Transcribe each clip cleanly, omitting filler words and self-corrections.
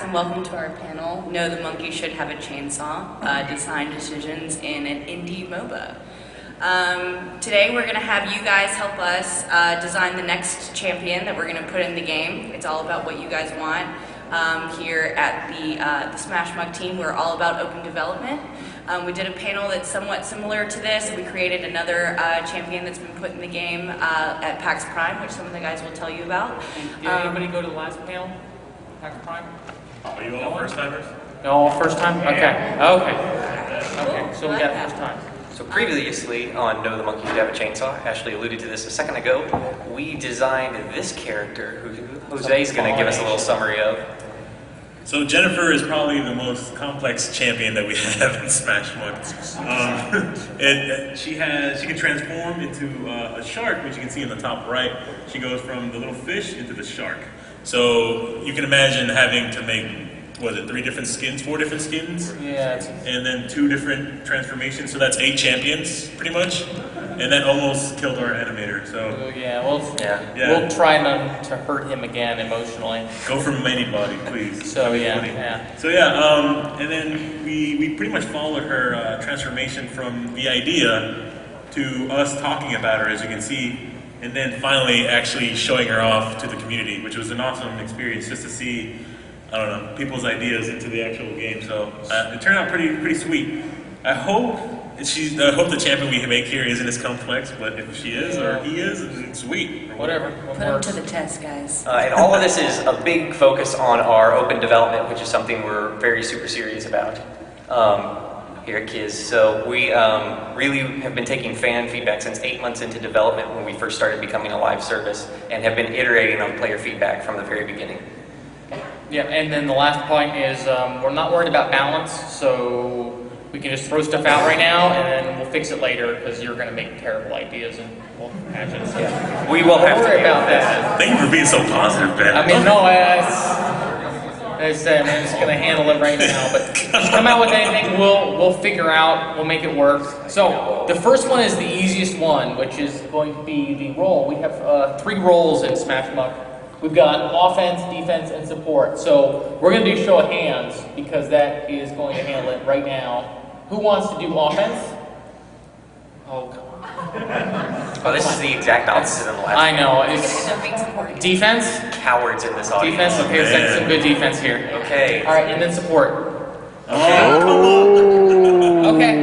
and welcome to our panel, No, the Monkey Should Have a Chainsaw, Design Decisions in an Indie MOBA. Today we're going to have you guys help us design the next champion that we're going to put in the game. It's all about what you guys want. Here at the SmashMuck team, we're all about open development. We did a panel that's somewhat similar to this. We created another champion that's been put in the game at PAX Prime, which some of the guys will tell you about. Did anybody go to the last panel? PAX Prime? Are you all first timers? No, all first time? Okay. Okay, so we got first time. So previously on No, the Monkey Should Have a Chainsaw, Ashley alluded to this a second ago, we designed this character, who Jose's going to give us a little summary of. So Jennifer is probably the most complex champion that we have in SmashMuck. She can transform into a shark, which you can see in the top right. She goes from the little fish into the shark. So you can imagine having to make, was it 4 different skins? Yeah. And then 2 different transformations, so that's 8 champions, pretty much. And that almost killed our animator, so... We'll try not to hurt him again emotionally. Go for anybody, please. So yeah. So yeah, and then we pretty much followed her transformation from the idea to us talking about her, as you can see, and then finally actually showing her off to the community, which was an awesome experience just to see, I don't know, people's ideas into the actual game. So it turned out pretty sweet. I hope the champion we make here isn't as complex, but if she is or he is, it's sweet. Whatever. Put them to the test, guys. And all of this is a big focus on our open development, which is something we're very super serious about here at KIZ. So we really have been taking fan feedback since 8 months into development when we first started becoming a live service, and have been iterating on player feedback from the very beginning. Yeah, and then the last point is we're not worried about balance, so we can just throw stuff out right now, and then we'll fix it later, because you're going to make terrible ideas, and we'll patch it. So We will have to worry about that. Thank you for being so positive, Ben. I mean, no, I'm just going to handle it right now, but if you come out with anything, we'll figure out, we'll make it work. So, the first one is the easiest one, which is going to be the role. We have 3 roles in SmashMuck. We've got offense, defense, and support. So, we're going to do show of hands, because that is going to handle it right now. Who wants to do offense? Oh, come on. Oh, this is the exact opposite of the last I know. It's Defense? Cowards in this audience. Defense? Okay, let's get some good defense here. Okay. Alright, and then support. Oh. Okay,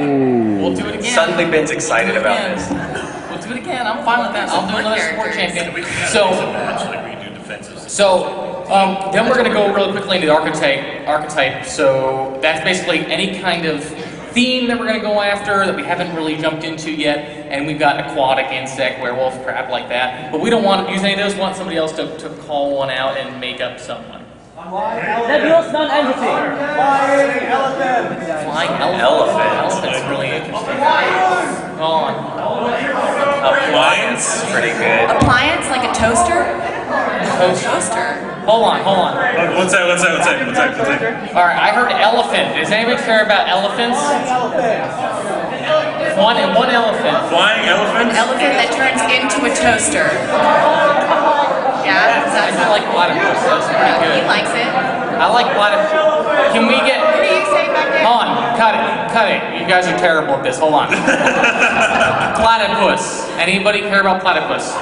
we'll do it again. Suddenly Ben's excited about this. We'll do it again. I'm fine with that. I'll do another support champion. Then we're going to go really quickly into the archetype. So that's basically any kind of theme that we're going to go after that we haven't really jumped into yet. And we've got aquatic, insect, werewolf, crap like that. But we don't want to use any of those. We want somebody else to call one out and make up someone. Nebulous non-entity. Flying elephant. Flying elephant. Elephant's really interesting. Hold on. Appliance? Pretty good. Appliance, like a toaster? Toaster. Hold on. What's that? Alright, I heard elephant. Does anybody care about elephants? One elephant. Flying elephant? An elephant that turns into a toaster. Yeah? I do like platypus. That's pretty good. He likes it. I like platypus. Can we get... What are you saying back there? Hold on. Cut it. You guys are terrible at this. Hold on. Platypus. Anybody care about platypus?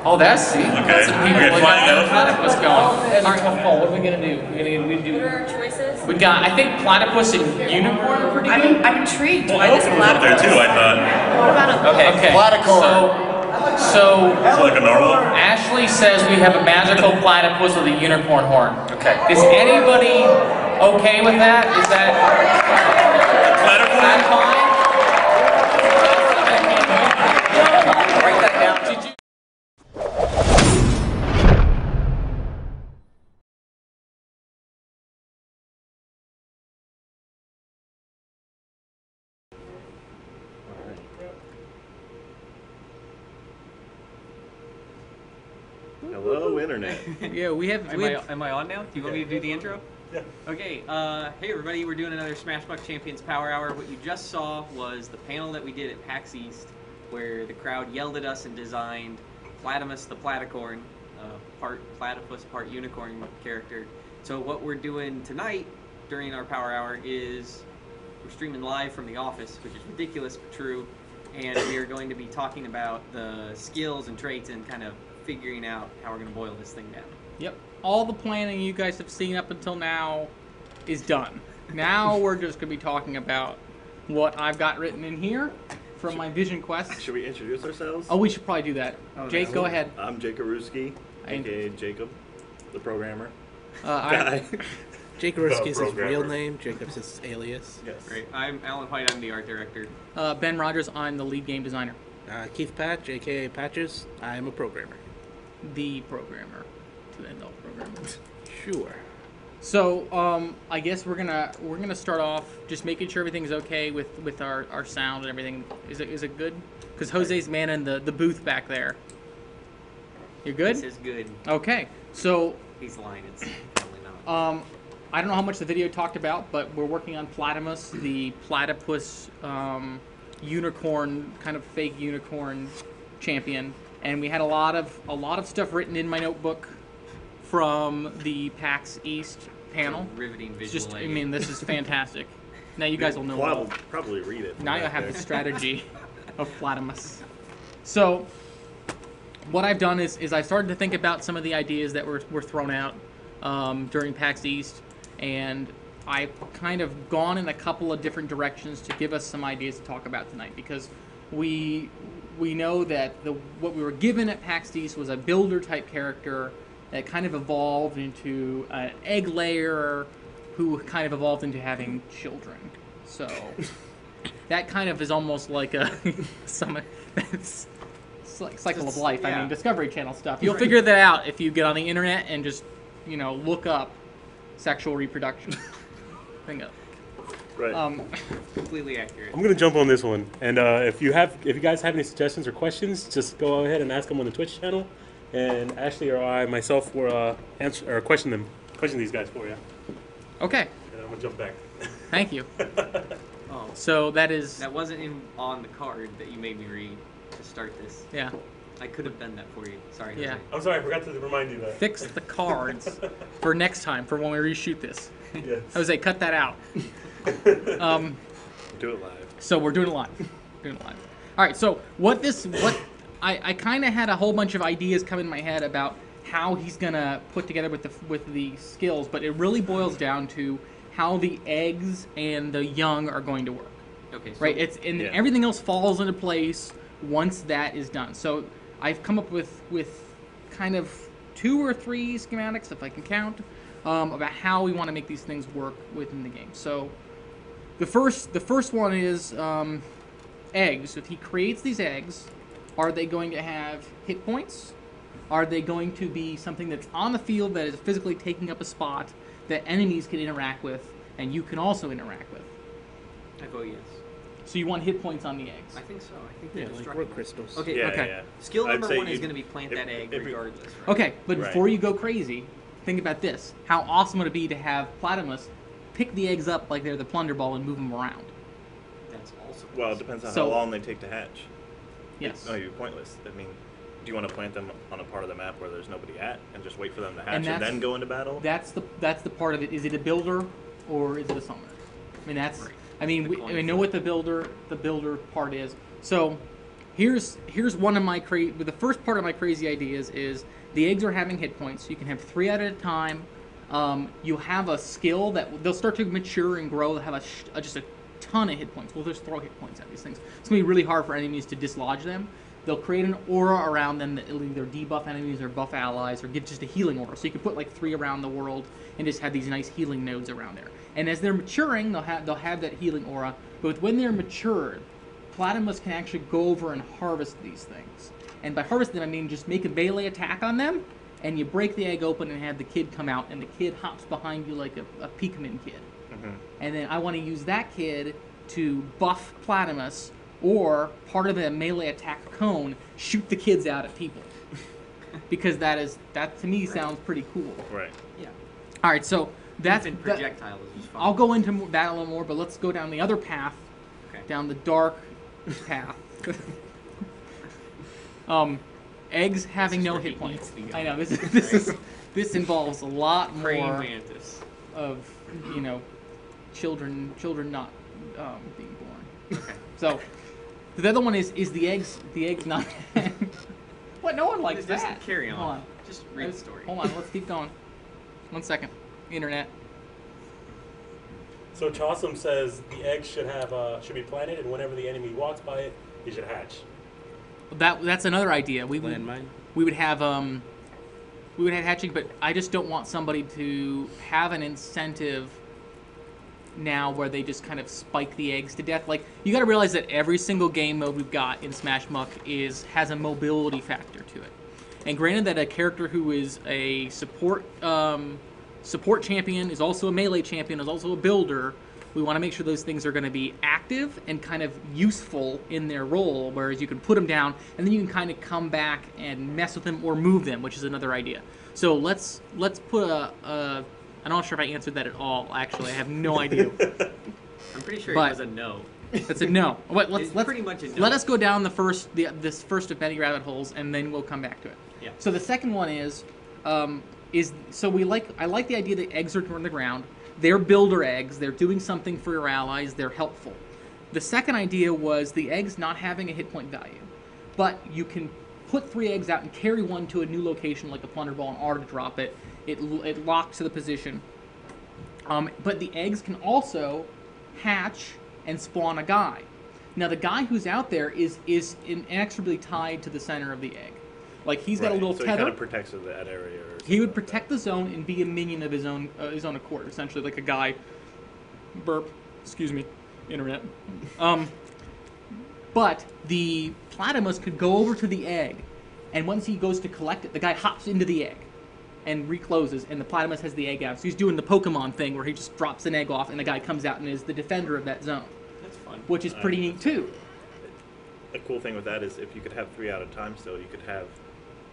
Oh, that's see. Okay. Some people Okay, flying elephant. platypus going. That's a tough call. What are we gonna do? What are our choices? We got. I think platypus and unicorn are pretty good. I'm intrigued Well, by this elephant was up there too, I thought. What about a... Okay. Platicorn. So like a narwhal? Ashley says we have a magical platypus with a unicorn horn. Okay. Is anybody okay with that? Is that fine? Write that down. Did you? Hello, Internet. Yeah, Am I on now? Do you want me to do the intro? Yeah. Okay, hey everybody, we're doing another SmashMuck Champions Power Hour. What you just saw was the panel that we did at PAX East, where the crowd yelled at us and designed Platimus the Platicorn, part platypus, part unicorn character. So what we're doing tonight during our power hour is we're streaming live from the office, which is ridiculous but true, and we are going to be talking about the skills and traits and kind of figuring out how we're going to boil this thing down. Yep. All the planning you guys have seen up until now is done. Now we're just going to be talking about what I've got written in here from my Vision Quest. Should we introduce ourselves? Oh, we should probably do that. Oh, Jake, no. go ahead. I'm Jacob Ruski, I- aka Jacob, the programmer. I, Jake Ruski is his programmer. real name. Jacob's his alias. Yes. Great. I'm Alan White. I'm the art director. Ben Rogers, I'm the lead game designer. Keith Patch, aka Patches. I am a programmer. The programmer. To end all programmers. Sure. So, I guess we're gonna start off just making sure everything's okay with our sound and everything. Is it good? Because Jose's manning the booth back there. You're good? This is good. Okay. So, He's lying. It's probably not. I don't know how much the video talked about, but we're working on Platimus, the platypus unicorn, kind of fake unicorn champion, and we had a lot of stuff written in my notebook from the PAX East panel. Riveting It's visual just, I aid. mean, this is fantastic. Now you guys will know. Well, all. we'll probably read it. Now right you have there. the strategy of Platimus. So, what I've done is I started to think about some of the ideas that were thrown out during PAX East, and I've kind of gone in a couple of different directions to give us some ideas to talk about tonight, because we know that what we were given at PAX East was a builder type character that kind of evolved into an egg layer who kind of evolved into having children. So that kind of is almost like a it's like cycle of life. I Yeah. mean, Discovery Channel stuff. You'll figure that out if you get on the internet and just look up sexual reproduction. Bingo. Right. Completely accurate. I'm gonna jump on this one, and if you guys have any suggestions or questions, just go ahead and ask them on the Twitch channel, and Ashley or I myself will answer or question these guys for you. Okay. And I'm gonna jump back. Thank you. Oh, So that wasn't on the card that you made me read to start this. yeah. I could have done that for you. Sorry. Yeah. Jose. I'm sorry, I forgot to remind you that. Fix the cards for next time for when we reshoot this. Yes. Jose, cut that out. Do it live. So we're doing it live. All right. So I kind of had a whole bunch of ideas come in my head about how he's gonna put together with the skills, but it really boils down to how the eggs and the young are going to work. Okay. So Right? Yeah. Everything else falls into place once that is done. So I've come up with kind of 2 or 3 schematics, if I can count, about how we want to make these things work within the game. So the first one is eggs. If he creates these eggs, are they going to have hit points? Are they going to be something that's on the field that is physically taking up a spot that enemies can interact with and you can also interact with? I vote yes. So you want hit points on the eggs. I think so. I think Yeah, they're like destructible. rock crystals. Okay. Yeah, okay. yeah. Skill I'd number say 1 is you'd- going to be plant that egg if- regardless. Right? Okay, but Right. before you go crazy, think about this. How awesome would it be to have Platimus pick the eggs up like they're the plunder ball and move them around? That's also. Well, it depends on So- how long they take to hatch. Yes. No, you're pointless. I mean, do you want to plant them on a part of the map where there's nobody at and just wait for them to hatch and that's- then go into battle? That's the part of it. Is it a builder or is it a summoner? I mean that's. Right. I mean The we know what the builder part is. So here's one of my the first part of my crazy ideas is the eggs are having hit points. You can have 3 at a time. You have a skill that they'll start to mature and grow. They'll have just a ton of hit points. We'll just throw hit points at these things. It's gonna be really hard for enemies to dislodge them. They'll create an aura around them that will either debuff enemies or buff allies or give just a healing aura. So you can put like 3 around the world and just have these nice healing nodes around there. And as they're maturing, they'll have that healing aura. But when they're matured, Platimus can actually go over and harvest these things. And by harvest them, I mean just make a melee attack on them, and you break the egg open and have the kid come out, and the kid hops behind you like a Pikmin kid. Mm-hmm. And then I want to use that kid to buff Platimus, or part of a melee attack cone, shoot the kids out at people. Because that to me sounds pretty cool. Right. Yeah. All right, so that's Infant projectiles is fun. I'll go into that a little more, but let's go down the other path, Okay. down the dark path. Eggs having is no where hit he points. needs to go. I know this is this involves a lot Praying more mantis. of, you know, children not being born. Okay. So the other one is the eggs not. What? No one likes Just that. carry on. Hold on. Just read the story. Hold on. Let's keep going. 1 second. Internet. So Chawsome says the eggs should be planted, and whenever the enemy walks by it, it should hatch. That's another idea. We would Landmine. have hatching, but I just don't want somebody to have an incentive now where they just kind of spike the eggs to death. Like, you got to realize that every single game mode we've got in SmashMuck has a mobility factor to it. And granted that a character who is a support champion is also a melee champion, is also a builder, we want to make sure those things are going to be active and kind of useful in their role, whereas you can put them down and then you can kind of come back and mess with them or move them, which is another idea. So let's put I'm not sure if I answered that at all, actually. I have no idea. I'm pretty sure But- it was a no. That's a no. Let's pretty much a no. Let us go down this first of many rabbit holes, and then we'll come back to it. Yeah. So the second one is I like the idea that eggs are on the ground. They're builder eggs. They're doing something for your allies. They're helpful. The second idea was the eggs not having a hit point value, but you can put 3 eggs out and carry one to a new location like a plunder ball in order to drop it. It locks to the position. But the eggs can also hatch and spawn a guy. Now the guy who's out there is inexorably tied to the center of the egg. Like, he's got a little so tether. he kind of protects that area. He would protect the zone and be a minion of his own accord, essentially, like a guy. Burp. Excuse me, internet. But the Platimus could go over to the egg, and once he goes to collect it, the guy hops into the egg and recloses, and the Platimus has the egg out. So he's doing the Pokemon thing where he just drops an egg off, and the guy comes out and is the defender of that zone. That's fun. Which is pretty neat too. A cool thing with that is if you could have 3 at a time still, you could have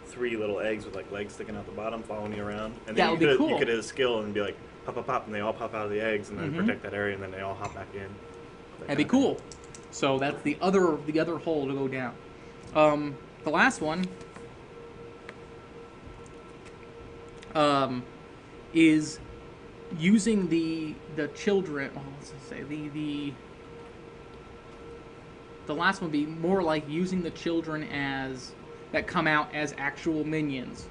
3 little eggs with like legs sticking out the bottom following you around. And That then would be cool. You could hit a skill and be like, pop, pop, pop, and they all pop out of the eggs and then Mhm. protect that area and then they all hop back in. That'd be cool. So that's the other hole to go down. The last one is using the children. Well, let's just say the last one would be more like using the children that come out as actual minions,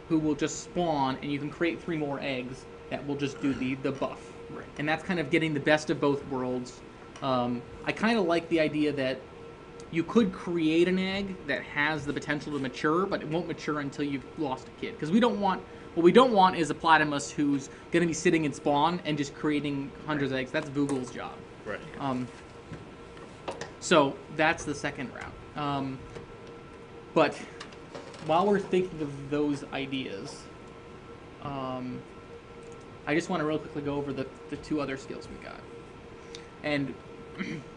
who will just spawn, and you can create 3 more eggs that will just do the buff. Right. And that's kind of getting the best of both worlds. I kind of like the idea that you could create an egg that has the potential to mature, but it won't mature until you've lost a kid. Because what we don't want is a Platimus who's going to be sitting in spawn and just creating hundreds of eggs. That's Voogle's job. Right. So that's the second route. But while we're thinking of those ideas, I just want to real quickly go over the 2 other skills we got. And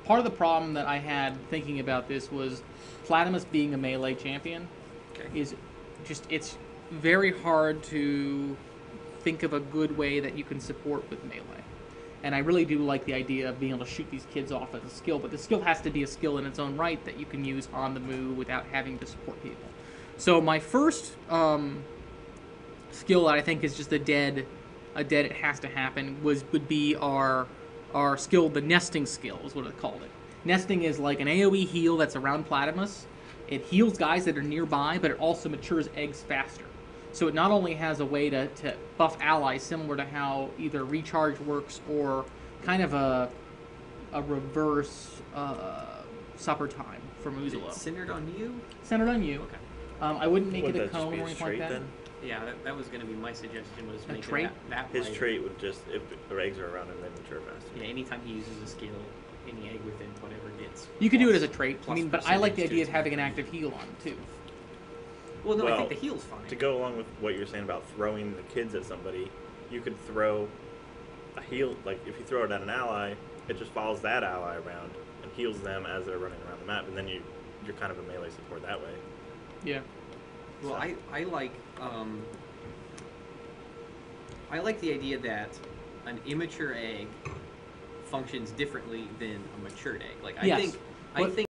part of the problem that I had thinking about this was Platimus being a melee champion is just, it's very hard to think of a good way that you can support with melee. And I really do like the idea of being able to shoot these kids off as a skill, but the skill has to be a skill in its own right that you can use on the move without having to support people. So my first skill that I think is just a dead it has to happen would be our skill, the nesting skill is what I called it. Nesting is like an AoE heal that's around Platimus. It heals guys that are nearby, but it also matures eggs faster. So it not only has a way to buff allies, similar to how either recharge works or kind of a reverse supper time for Muzula. Centered on you? Centered on you. Okay. I wouldn't make Wouldn't it a that just cone be or his anything like trait that. then? Yeah, that was going to be my suggestion, was A make trait? that His way. trait would just, if the eggs are around him, they mature faster. Yeah, anytime he uses a skill, any egg within whatever gets. You could do it plus- as a trait. I plus mean, but I like the percentage to idea of its having an movement. active heal on it too. Well, no, I Well, think the heal's fine. To go along with what you're saying about throwing the kids at somebody, you could throw a heal, like if you throw it at an ally, it just follows that ally around and heals them as they're running around the map, and then you're kind of a melee support that way. Yeah. Well, I like the idea that an immature egg functions differently than a matured egg. Like Yes. I think